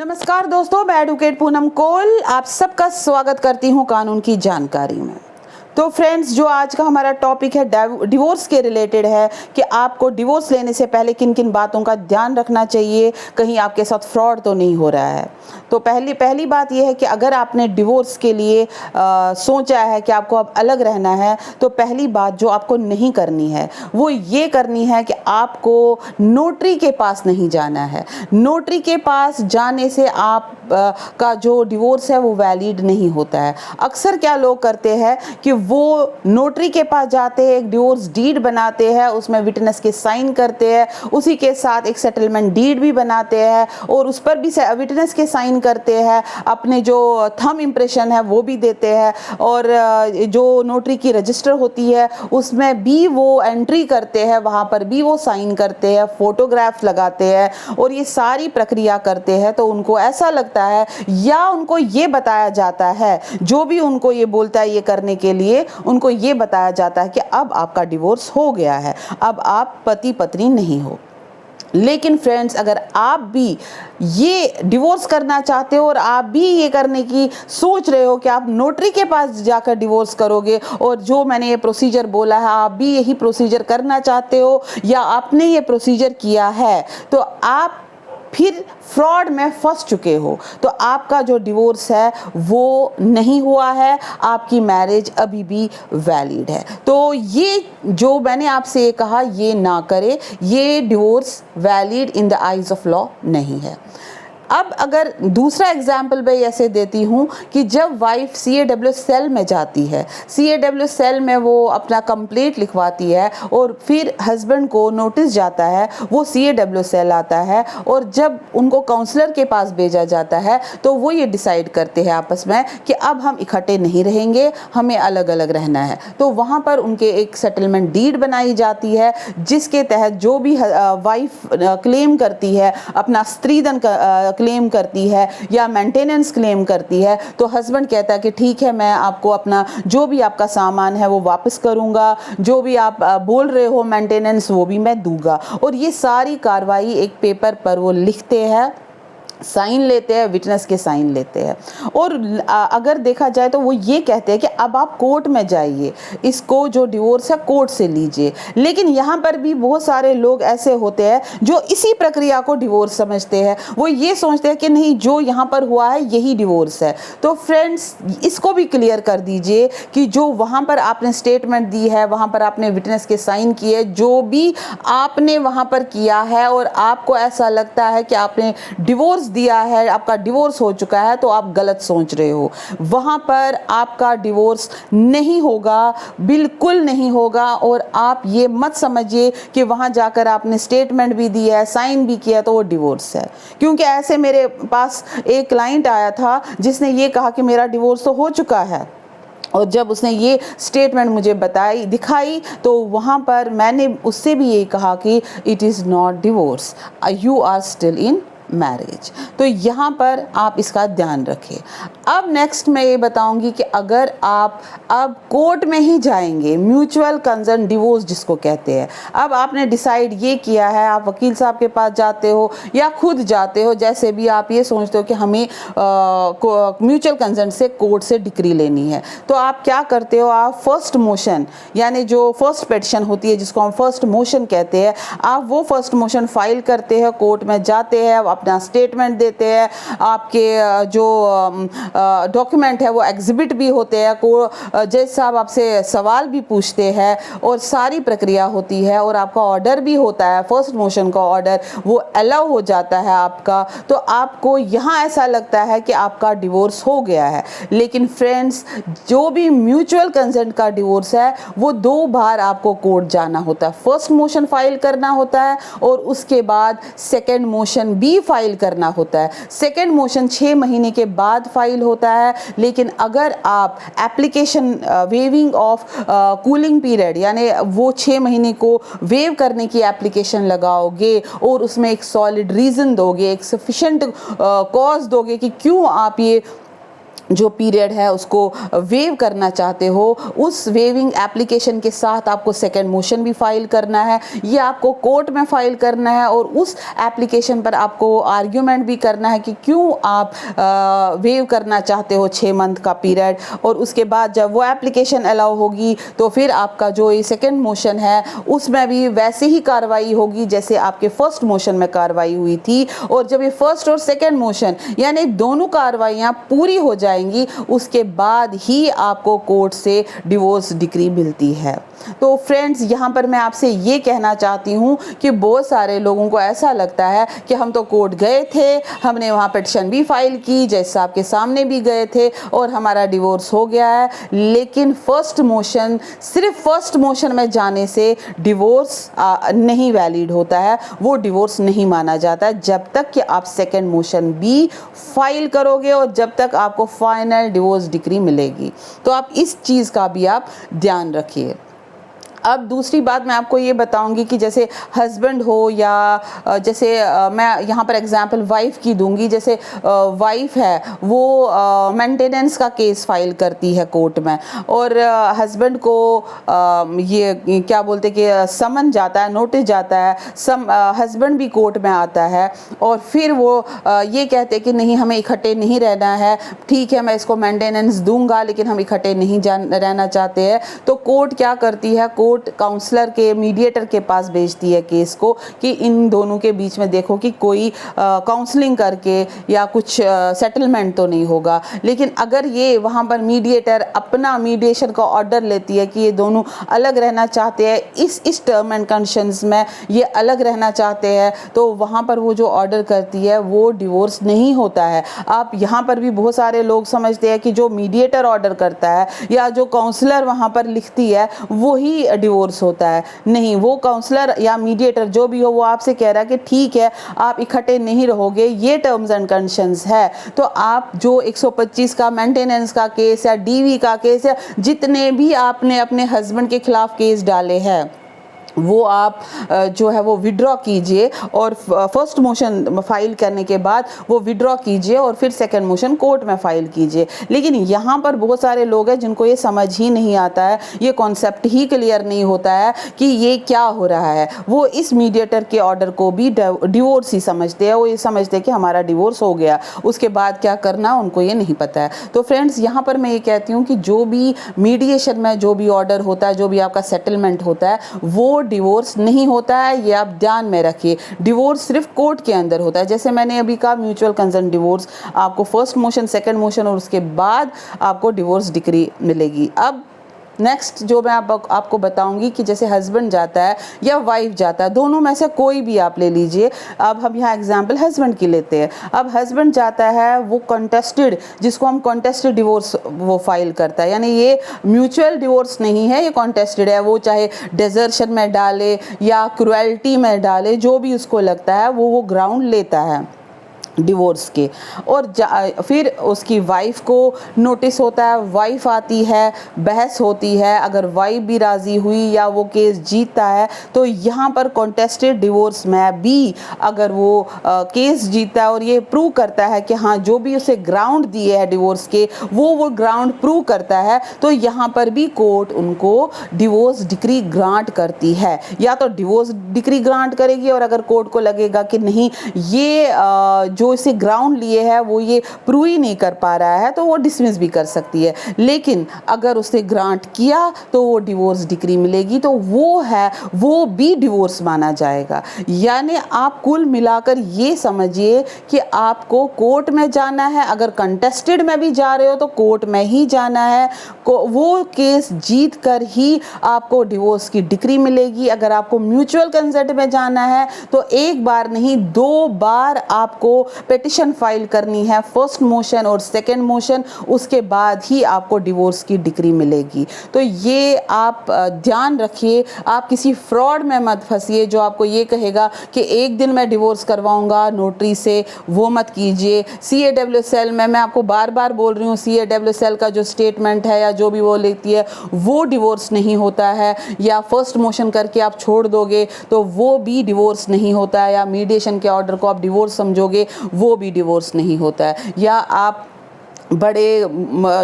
नमस्कार दोस्तों, मैं एडवोकेट पूनम कोल आप सबका स्वागत करती हूं कानून की जानकारी में। तो फ्रेंड्स, जो आज का हमारा टॉपिक है डिवोर्स के रिलेटेड है कि आपको डिवोर्स लेने से पहले किन किन बातों का ध्यान रखना चाहिए, कहीं आपके साथ फ्रॉड तो नहीं हो रहा है। तो पहली बात यह है कि अगर आपने डिवोर्स के लिए सोचा है कि आपको अब अलग रहना है, तो पहली बात जो आपको नहीं करनी है वो ये करनी है कि आपको नोटरी के पास नहीं जाना है। नोटरी के पास जाने से आप का जो डिवोर्स है वो वैलिड नहीं होता है। अक्सर क्या लोग करते हैं कि वो नोटरी के पास जाते हैं, एक डिवोर्स डीड बनाते हैं, उसमें विटनेस के साइन करते हैं, उसी के साथ एक सेटलमेंट डीड भी बनाते हैं और उस पर भी विटनेस के साइन करते हैं, अपने जो थंब इम्प्रेशन है वो भी देते हैं और जो नोटरी की रजिस्टर होती है उसमें भी वो एंट्री करते हैं, वहाँ पर भी वो साइन करते हैं, फोटोग्राफ्स लगाते हैं और ये सारी प्रक्रिया करते हैं। तो उनको ऐसा लगता है या उनको ये बताया जाता है, जो भी उनको ये बोलता है ये करने के लिए, उनको ये बताया जाता है कि अब आपका डिवोर्स हो गया है, अब आप पति पत्नी नहीं हो। लेकिन फ्रेंड्स, अगर आप भी ये डिवोर्स करना चाहते हो और आप भी ये करने की सोच रहे हो कि आप नोटरी के पास जाकर डिवोर्स करोगे और जो मैंने ये प्रोसीजर बोला है आप भी यही प्रोसीजर करना चाहते हो या आपने ये प्रोसीजर किया है, तो आप फिर फ्रॉड में फंस चुके हो। तो आपका जो डिवोर्स है वो नहीं हुआ है, आपकी मैरिज अभी भी वैलिड है। तो ये जो मैंने आपसे ये कहा ये ना करें, ये divorce valid in the eyes of law नहीं है। अब अगर दूसरा एग्जाम्पल मैं ऐसे देती हूँ कि जब वाइफ CAW सेल में जाती है, CAW सेल में वो अपना कंप्लेंट लिखवाती है और फिर हस्बैंड को नोटिस जाता है, वो CAW सेल आता है और जब उनको काउंसलर के पास भेजा जाता है तो वो ये डिसाइड करते हैं आपस में कि अब हम इकट्ठे नहीं रहेंगे, हमें अलग अलग रहना है। तो वहाँ पर उनके एक सेटलमेंट डीड बनाई जाती है जिसके तहत जो भी वाइफ क्लेम करती है, अपना स्त्रीधन क्लेम करती है या मेंटेनेंस क्लेम करती है, तो हस्बैंड कहता है कि ठीक है, मैं आपको अपना जो भी आपका सामान है वो वापस करूंगा, जो भी आप बोल रहे हो मेंटेनेंस वो भी मैं दूंगा। और ये सारी कार्रवाई एक पेपर पर वो लिखते हैं, साइन लेते हैं, विटनेस के साइन लेते हैं और अगर देखा जाए तो वो ये कहते हैं कि अब आप कोर्ट में जाइए, इसको जो डिवोर्स है कोर्ट से लीजिए। लेकिन यहाँ पर भी बहुत सारे लोग ऐसे होते हैं जो इसी प्रक्रिया को डिवोर्स समझते हैं, वो ये सोचते हैं कि नहीं, जो यहाँ पर हुआ है यही डिवोर्स है। तो फ्रेंड्स, इसको भी क्लियर कर दीजिए कि जो वहाँ पर आपने स्टेटमेंट दी है, वहाँ पर आपने विटनेस के साइन किए, जो भी आपने वहाँ पर किया है और आपको ऐसा लगता है कि आपने डिवोर्स दिया है, आपका डिवोर्स हो चुका है, तो आप गलत सोच रहे हो। वहां पर आपका डिवोर्स नहीं होगा, बिल्कुल नहीं होगा। और आप ये मत समझिए कि वहां जाकर आपने स्टेटमेंट भी दिया है, साइन भी किया तो वो डिवोर्स है। क्योंकि ऐसे मेरे पास एक क्लाइंट आया था जिसने ये कहा कि मेरा डिवोर्स तो हो चुका है और जब उसने ये स्टेटमेंट मुझे दिखाई तो वहाँ पर मैंने उससे भी ये कहा कि it is not divorce, you are still in marriage. तो यहाँ पर आप इसका ध्यान रखें। अब नेक्स्ट मैं ये बताऊंगी कि अगर आप अब कोर्ट में ही जाएंगे, म्यूचुअल कंसर्न डिवोर्स जिसको कहते हैं, अब आपने डिसाइड ये किया है, आप वकील साहब के पास जाते हो या खुद जाते हो, जैसे भी आप ये सोचते हो कि हमें म्यूचुअल कंसर्न से कोर्ट से डिक्री लेनी है, तो आप क्या करते हो, आप फर्स्ट मोशन यानी जो फर्स्ट पिटीशन होती है जिसको हम फर्स्ट मोशन कहते हैं, आप वो फर्स्ट मोशन फाइल करते हैं, कोर्ट में जाते हैं, अपना स्टेटमेंट देते हैं, आपके जो डॉक्यूमेंट है वो एग्जिबिट भी होते हैं, जज साहब आपसे सवाल भी पूछते हैं और सारी प्रक्रिया होती है और आपका ऑर्डर भी होता है, फर्स्ट मोशन का ऑर्डर वो अलाउ हो जाता है आपका। तो आपको यहाँ ऐसा लगता है कि आपका डिवोर्स हो गया है। लेकिन फ्रेंड्स, जो भी म्यूचुअल कंसेंट का डिवोर्स है वो 2 बार आपको कोर्ट जाना होता है, फर्स्ट मोशन फाइल करना होता है और उसके बाद सेकेंड मोशन भी फाइल करना होता है। सेकेंड मोशन 6 महीने के बाद फाइल होता है। लेकिन अगर आप application waving of cooling period यानी वो 6 महीने को वेव करने की एप्लीकेशन लगाओगे और उसमें एक सॉलिड रीजन दोगे, एक सफिशिएंट कॉज दोगे कि क्यों आप ये जो पीरियड है उसको वेव करना चाहते हो, उस वेविंग एप्लीकेशन के साथ आपको सेकंड मोशन भी फाइल करना है, ये आपको कोर्ट में फाइल करना है और उस एप्लीकेशन पर आपको आर्ग्यूमेंट भी करना है कि क्यों आप वेव करना चाहते हो 6 मंथ का पीरियड। और उसके बाद जब वो एप्लीकेशन अलाउ होगी तो फिर आपका जो ये सेकंड मोशन है उसमें भी वैसे ही कार्रवाई होगी जैसे आपके फर्स्ट मोशन में कार्रवाई हुई थी। और जब ये फर्स्ट और सेकंड मोशन यानी दोनों कार्रवाइयाँ पूरी हो जाएंगी उसके बाद ही आपको कोर्ट से डिवोर्स डिक्री मिलती है। तो फ्रेंड्स, यहाँ पर मैं आपसे ये कहना चाहती हूँ कि बहुत सारे लोगों को ऐसा लगता है कि हम तो कोर्ट गए थे, हमने वहाँ पिटीशन भी फाइल की, जज साहब के सामने भी गए थे और हमारा डिवोर्स हो गया है। लेकिन फर्स्ट मोशन, सिर्फ फर्स्ट मोशन में जाने से डिवोर्स नहीं वैलिड होता है, वो डिवोर्स नहीं माना जाता है जब तक कि आप सेकेंड मोशन भी फाइल करोगे और जब तक आपको फाइनल डिवोर्स डिक्री मिलेगी। तो आप इस चीज़ का भी आप ध्यान रखिए। अब दूसरी बात मैं आपको ये बताऊंगी कि जैसे हस्बैंड हो या जैसे मैं यहाँ पर एग्जांपल वाइफ की दूंगी। जैसे वाइफ है वो मेंटेनेंस का केस फाइल करती है कोर्ट में और हस्बैंड को ये क्या बोलते कि समन जाता है, नोटिस जाता है, हस्बैंड भी कोर्ट में आता है और फिर वो ये कहते कि नहीं, हमें इकट्ठे नहीं रहना है, ठीक है मैं इसको मेंटेनेंस दूंगा लेकिन हम इकट्ठे नहीं रहना चाहते हैं। तो कोर्ट क्या करती है, कोर्ट काउंसलर के, मीडिएटर के पास भेजती है केस को कि इन दोनों के बीच में देखो कि कोई काउंसलिंग करके या कुछ सेटलमेंट तो नहीं होगा। लेकिन अगर ये वहाँ पर मीडिएटर अपना मीडिएशन का ऑर्डर लेती है कि ये दोनों अलग रहना चाहते हैं, इस टर्म एंड कंडीशंस में ये अलग रहना चाहते हैं, तो वहाँ पर वो जो ऑर्डर करती है वो डिवोर्स नहीं होता है। आप यहाँ पर भी बहुत सारे लोग समझते हैं कि जो मीडिएटर ऑर्डर करता है या जो काउंसलर वहाँ पर लिखती है वही डिवोर्स होता है। नहीं, वो काउंसलर या मीडिएटर जो भी हो वो आपसे कह रहा है कि ठीक है आप इकट्ठे नहीं रहोगे, ये टर्म्स एंड कंडीशंस है। तो आप जो 125 का मेंटेनेंस का केस या डीवी का केस या जितने भी आपने अपने हस्बैंड के खिलाफ केस डाले हैं वो आप जो है वो विड्रॉ कीजिए और फर्स्ट मोशन फाइल करने के बाद वो विड्रॉ कीजिए और फिर सेकंड मोशन कोर्ट में फाइल कीजिए। लेकिन यहाँ पर बहुत सारे लोग हैं जिनको ये समझ ही नहीं आता है, ये कॉन्सेप्ट ही क्लियर नहीं होता है कि ये क्या हो रहा है। वो इस मीडिएटर के ऑर्डर को भी डिवोर्स ही समझते हैं, वो ये समझते हैं कि हमारा डिवोर्स हो गया, उसके बाद क्या करना उनको ये नहीं पता है। तो फ्रेंड्स, यहाँ पर मैं ये कहती हूँ कि जो भी मीडिएशन में जो भी ऑर्डर होता है, जो भी आपका सेटलमेंट होता है, वो डिवोर्स नहीं होता है, ये आप ध्यान में रखिए। डिवोर्स सिर्फ कोर्ट के अंदर होता है। जैसे मैंने अभी कहा, म्यूचुअल कंसेंट डिवोर्स आपको फर्स्ट मोशन, सेकंड मोशन और उसके बाद आपको डिवोर्स डिक्री मिलेगी। अब नेक्स्ट जो मैं आपको बताऊंगी कि जैसे हस्बैंड जाता है या वाइफ जाता है, दोनों में से कोई भी आप ले लीजिए। अब हम यहाँ एग्जांपल हस्बैंड की लेते हैं। अब हस्बैंड जाता है, वो कॉन्टेस्टेड, जिसको हम कॉन्टेस्टेड डिवोर्स वो फाइल करता है, यानी ये म्यूचुअल डिवोर्स नहीं है, ये कॉन्टेस्टेड है। वो चाहे डेजर्शन में डाले या क्रुएल्टी में डाले, जो भी उसको लगता है वो ग्राउंड लेता है डिवोर्स के। और फिर उसकी वाइफ को नोटिस होता है, वाइफ आती है, बहस होती है। अगर वाइफ भी राज़ी हुई या वो केस जीतता है तो यहाँ पर कॉन्टेस्टेड डिवोर्स में भी अगर वो केस जीतता है और ये प्रूव करता है कि हाँ जो भी उसे ग्राउंड दिए हैं डिवोर्स के वो ग्राउंड प्रूव करता है, तो यहाँ पर भी कोर्ट उनको डिवोर्स डिक्री ग्रांट करती है। या तो डिवोर्स डिक्री ग्रांट करेगी और अगर कोर्ट को लगेगा कि नहीं ये जो इसे ग्राउंड लिए है वो ये प्रूव ही नहीं कर पा रहा है, तो वो डिसमिस भी कर सकती है। लेकिन अगर उसने ग्रांट किया तो वो डिवोर्स डिक्री मिलेगी, तो वो भी डिवोर्स माना जाएगा। यानी आप कुल मिलाकर ये समझिए कि आपको कोर्ट में जाना है, अगर कंटेस्टेड में भी जा रहे हो तो कोर्ट में ही जाना है। वो केस जीत कर ही आपको डिवोर्स की डिक्री मिलेगी। अगर आपको म्यूचुअल कंसेंट में जाना है तो एक बार नहीं 2 बार आपको पिटीशन फाइल करनी है, फर्स्ट मोशन और सेकंड मोशन, उसके बाद ही आपको डिवोर्स की डिक्री मिलेगी। तो ये आप ध्यान रखिए, आप किसी फ्रॉड में मत फंसिए जो आपको ये कहेगा कि एक दिन मैं डिवोर्स करवाऊंगा नोटरी से, वो मत कीजिए। CAWSL में मैं आपको बार बार बोल रही हूँ, CAWSL का जो स्टेटमेंट है या जो भी वो लेती है वो डिवोर्स नहीं होता है। या फर्स्ट मोशन करके आप छोड़ दोगे तो वो भी डिवोर्स नहीं होता है, या मीडिएशन के ऑर्डर को आप डिवोर्स समझोगे वो भी डिवोर्स नहीं होता है। या आप बड़े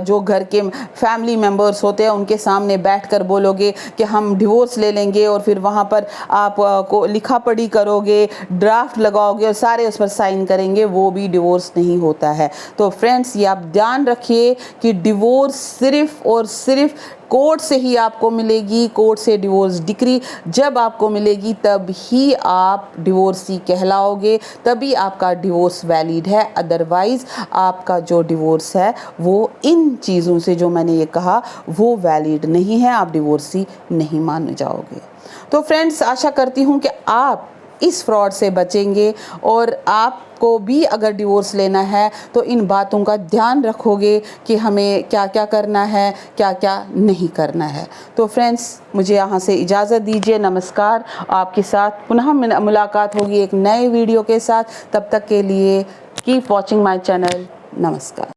जो घर के फैमिली मेम्बर्स होते हैं उनके सामने बैठकर बोलोगे कि हम डिवोर्स ले लेंगे और फिर वहाँ पर आप को लिखा पढ़ी करोगे, ड्राफ्ट लगाओगे और सारे उस पर साइन करेंगे, वो भी डिवोर्स नहीं होता है। तो फ्रेंड्स, ये आप ध्यान रखिए कि डिवोर्स सिर्फ़ और सिर्फ कोर्ट से ही आपको मिलेगी। कोर्ट से डिवोर्स डिक्री जब आपको मिलेगी तब ही आप डिवोर्सी कहलाओगे, तभी आपका डिवोर्स वैलिड है। अदरवाइज़ आपका जो डिवोर्स है वो इन चीज़ों से जो मैंने ये कहा वो वैलिड नहीं है, आप डिवोर्सी नहीं मान जाओगे। तो फ्रेंड्स, आशा करती हूँ कि आप इस फ्रॉड से बचेंगे और आपको भी अगर डिवोर्स लेना है तो इन बातों का ध्यान रखोगे कि हमें क्या क्या करना है, क्या क्या नहीं करना है। तो फ्रेंड्स, मुझे यहाँ से इजाज़त दीजिए। नमस्कार। आपके साथ पुनः मुलाकात होगी एक नए वीडियो के साथ। तब तक के लिए कीप वॉचिंग माय चैनल। नमस्कार।